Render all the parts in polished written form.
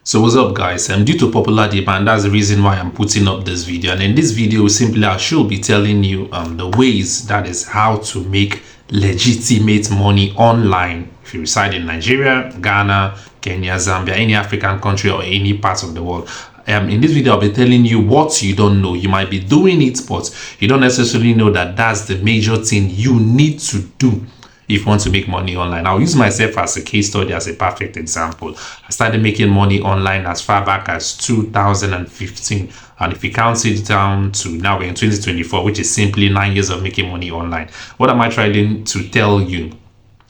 So what's up guys, due to popular demand, that's the reason why I'm putting up this video. And in this video simply I should be telling you the ways, that is how to make legitimate money online if you reside in Nigeria, Ghana, Kenya, Zambia, any African country or any part of the world. In this video I'll be telling you what you don't know. You might be doing it, but you don't necessarily know that that's the major thing you need to do if you want to make money online. I'll use myself as a case study, as a perfect example. I started making money online as far back as 2015, and if you count it down to now, we're in 2024, which is simply 9 years of making money online. What am I trying to tell you?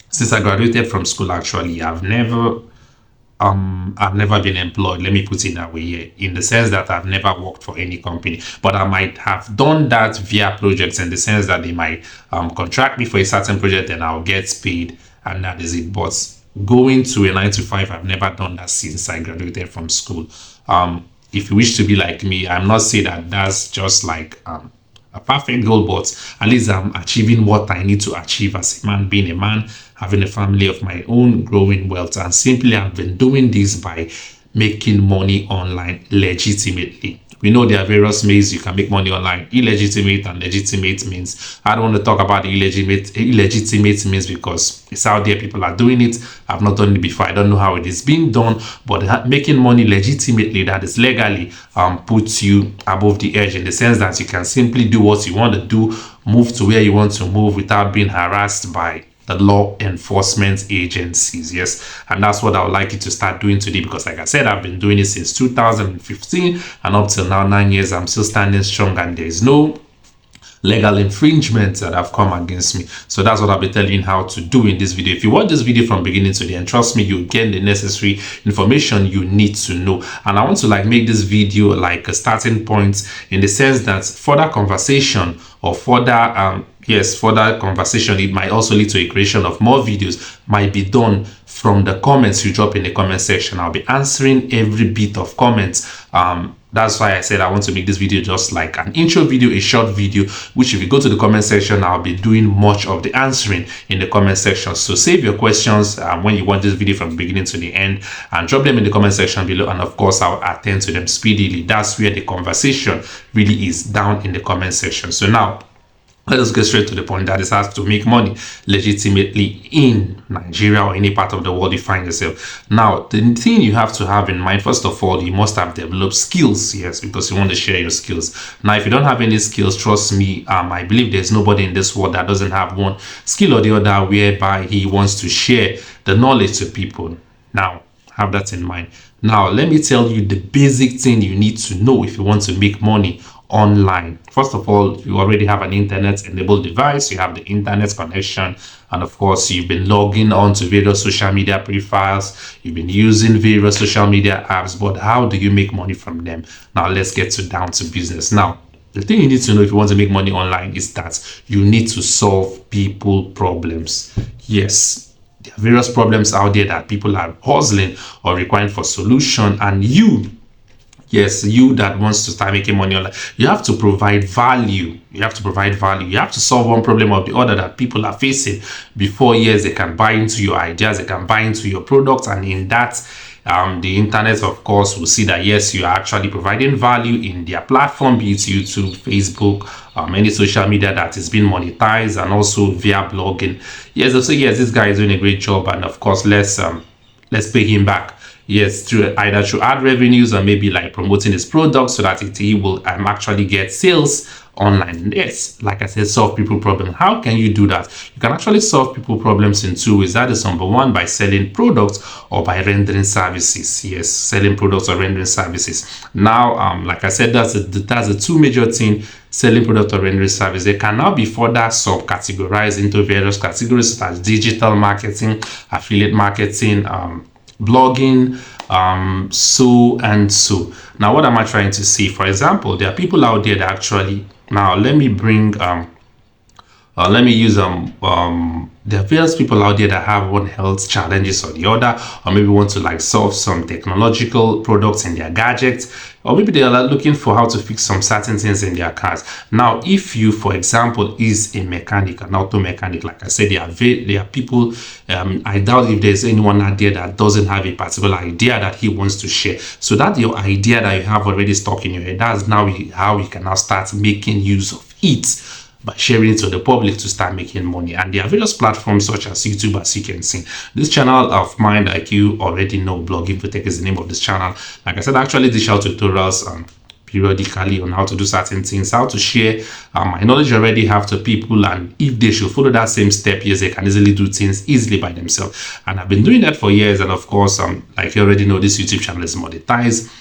Since I graduated from school, actually I've never been employed, let me put it that way here, in the sense that I've never worked for any company, but I might have done that via projects, in the sense that they might contract me for a certain project and I'll get paid, and that is it. But going to a 9 to 5, I've never done that since I graduated from school. If you wish to be like me, I'm not saying that that's just like a perfect goal, but at least I'm achieving what I need to achieve as a man, being a man, having a family of my own, growing wealth, and simply I've been doing this by making money online legitimately. We know there are various ways you can make money online. Illegitimate and legitimate means, I don't want to talk about the illegitimate means because it's out there, people are doing it. I've not done it before, I don't know how it is being done, but making money legitimately, that is legally, puts you above the edge, in the sense that you can simply do what you want to do, move to where you want to move without being harassed by the law enforcement agencies. Yes, and that's what I would like you to start doing today, because like I said, I've been doing it since 2015, and up till now, 9 years, I'm still standing strong, and there is no legal infringements that have come against me. So that's what I'll be telling you how to do in this video. If you watch this video from beginning to the end, trust me, you'll get the necessary information you need to know. And I want to make this video like a starting point, in the sense that further conversation or further further conversation, it might also lead to a creation of more videos, might be done from the comments you drop in the comment section. I'll be answering every bit of comments. That's why I said I want to make this video just like an intro video, a short video, which if you go to the comment section, I'll be doing much of the answering in the comment section. So save your questions when you watch this video from the beginning to the end, and drop them in the comment section below, and of course I'll attend to them speedily. That's where the conversation really is, down in the comment section. So now let us get straight to the point, that is how to make money legitimately in Nigeria or any part of the world you find yourself. Now, the thing you have to have in mind, first of all, you must have developed skills, yes, because you want to share your skills. Now, if you don't have any skills, trust me, I believe there's nobody in this world that doesn't have one skill or the other whereby he wants to share the knowledge to people. Now, have that in mind. Now, let me tell you the basic thing you need to know if you want to make money online. First of all, you already have an internet enabled device, you have the internet connection, and of course you've been logging on to various social media profiles, you've been using various social media apps. But how do you make money from them? Now let's get down to business. Now, the thing you need to know if you want to make money online is that you need to solve people problems. Yes, there are various problems out there that people are hustling or requiring for solution, and you that wants to start making money online, you have to provide value. You have to solve one problem or the other that people are facing before, yes, they can buy into your ideas, they can buy into your products. And in that, the internet, of course, will see that yes, you are actually providing value in their platform, be it YouTube, Facebook, any social media that is being monetized, and also via blogging. Yes, they'll say, yes, this guy is doing a great job, and of course, let's pay him back. Yes, either through ad revenues or maybe like promoting his product, so that he will actually get sales online. Yes, like I said, solve people problems. How can you do that? You can actually solve people problems in two ways. That is number one, by selling products or by rendering services. Yes, selling products or rendering services. Now, like I said, that's the two major things: selling product or rendering service. They can now be further subcategorized into various categories, such as digital marketing, affiliate marketing, blogging, so and so. Now, what am I trying to say? For example, there are people out there that actually, now let me use there are various people out there that have one health challenges or the other, or maybe want to like solve some technological products in their gadgets, or maybe they are looking for how to fix some certain things in their cars. Now, if you, for example, is a mechanic, an auto mechanic, like I said, there are people, I doubt if there's anyone out there that doesn't have a particular idea that he wants to share. So that your idea that you have already stuck in your head, that's now how you can now start making use of it, by sharing it to the public to start making money. And there are various platforms such as YouTube, as you can see. This channel of mine, like you already know, Blog Infotech is the name of this channel. Like I said, I actually dish out tutorials periodically on how to do certain things, how to share my knowledge already have to people, and if they should follow that same step, yes, they can easily do things easily by themselves. And I've been doing that for years. And of course, like you already know, this YouTube channel is monetized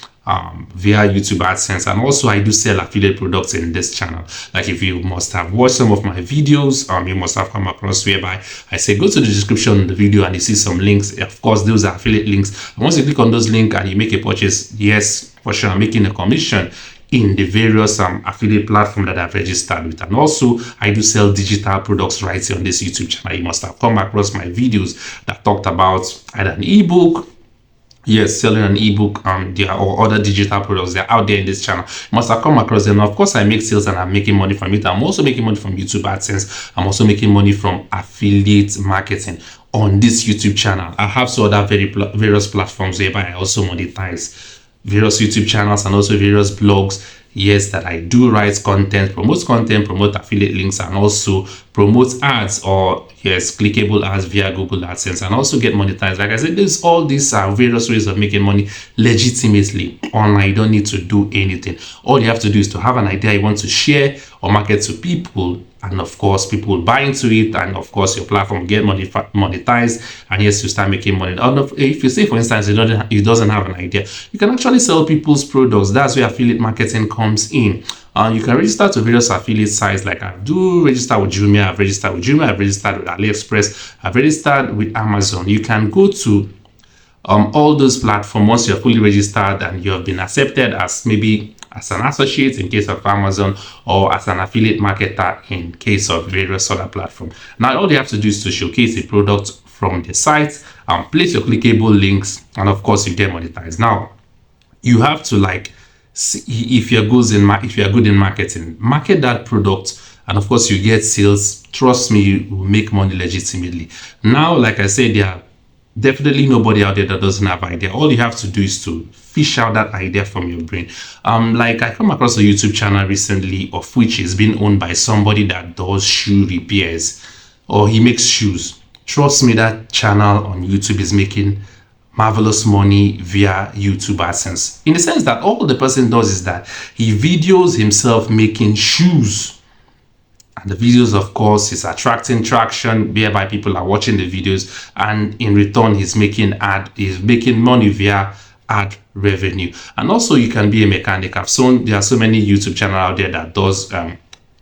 via YouTube AdSense, and also I do sell affiliate products in this channel. Like if you must have watched some of my videos, you must have come across whereby I say go to the description of the video and you see some links. Of course, those are affiliate links, and once you click on those links and you make a purchase, yes, for sure, I'm making a commission in the various affiliate platform that I've registered with. And also I do sell digital products right here on this YouTube channel. You must have come across my videos that talked about either an ebook, yes, selling an ebook, or other digital products. They're out there in this channel. You must have come across them. Of course, I make sales and I'm making money from it. I'm also making money from YouTube AdSense. I'm also making money from affiliate marketing on this YouTube channel. I have some other various platforms whereby I also monetize various YouTube channels and also various blogs, yes, that I do write content, promote affiliate links, and also promote ads, or yes, clickable ads via Google AdSense, and also get monetized. Like I said, all these are various ways of making money legitimately online. You don't need to do anything. All you have to do is to have an idea you want to share or market to people, and of course people will buy into it, and of course your platform will get monetized, and yes, you start making money. If you say, for instance, it doesn't have an idea, you can actually sell people's products. That's where affiliate marketing comes in. You can register to various affiliate sites. Like I do register with Jumia, I've registered with AliExpress, I've registered with Amazon. You can go to all those platforms once you're fully registered and you have been accepted as maybe as an associate in case of Amazon, or as an affiliate marketer in case of various other platforms. Now all you have to do is to showcase a product from the site, place your clickable links, and of course you get monetized. Now you have to like see if you're good in marketing, market that product, and of course you get sales. Trust me, you will make money legitimately. Now, like I said, there are definitely nobody out there that doesn't have idea. All you have to do is to fish out that idea from your brain. Like I come across a YouTube channel recently, of which is being owned by somebody that does shoe repairs, or he makes shoes. Trust me, that channel on YouTube is making marvelous money via YouTube AdSense, in the sense that all the person does is that he videos himself making shoes, and the videos, of course, is attracting traction whereby people are watching the videos, and in return he's making money via ad revenue. And also you can be a mechanic. There are so many YouTube channels out there that does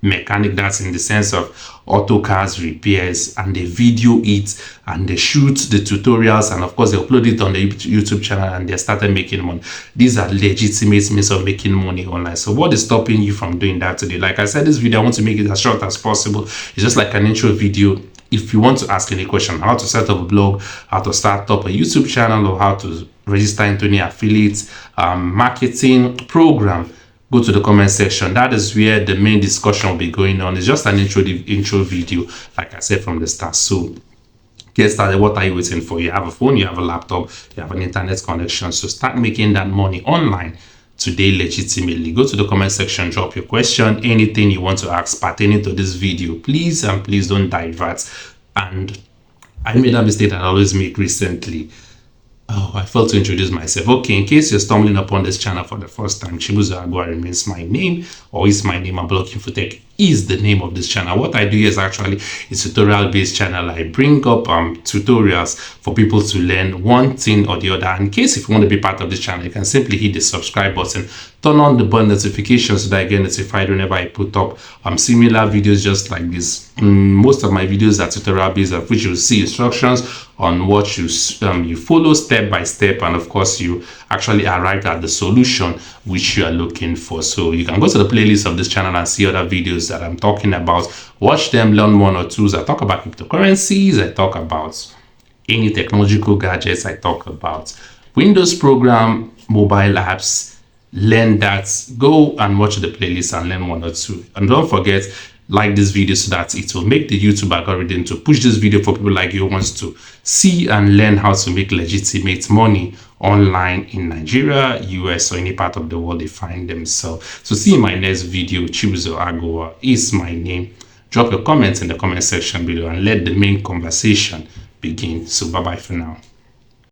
mechanic, that's in the sense of auto cars repairs, and they video it and they shoot the tutorials, and of course they upload it on the YouTube channel, and they started making money. These are legitimate means of making money online. So what is stopping you from doing that today? Like I said, this video I want to make it as short as possible. It's just like an intro video. If you want to ask any question, how to set up a blog, how to start up a YouTube channel, or how to register into any affiliate marketing program, go to the comment section. That is where the main discussion will be going on. It's just an intro video, like I said from the start. So get started. What are you waiting for? You have a phone, you have a laptop, you have an internet connection. So start making that money online today legitimately. Go to the comment section, drop your question, anything you want to ask pertaining to this video. Please and please don't divert. And I made a mistake that I always make recently. Oh, I failed to introduce myself. Okay, in case you're stumbling upon this channel for the first time, Chibuzo Agua remains my name, or is my name, and Blog Infotech is the name of this channel. What I do here is actually a tutorial based channel. I bring up tutorials for people to learn one thing or the other. In case if you want to be part of this channel, you can simply hit the subscribe button, turn on the bell notification so that I get notified whenever I put up similar videos just like this. Most of my videos are tutorial based, of which you'll see instructions on what you follow step by step, and of course you actually arrive at the solution which you are looking for. So you can go to the playlist of this channel and see other videos videos that I'm talking about. Watch them, learn one or two. I talk about cryptocurrencies, I talk about any technological gadgets, I talk about Windows program, mobile apps. Learn that. Go and watch the playlist and learn one or two. And don't forget, like this video so that it will make the YouTube algorithm to push this video for people like you who wants to see and learn how to make legitimate money online in Nigeria, US, or any part of the world they find themselves. So see you in my next video. Chibuzo Agowa is my name. Drop your comments in the comment section below and let the main conversation begin. So bye bye for now.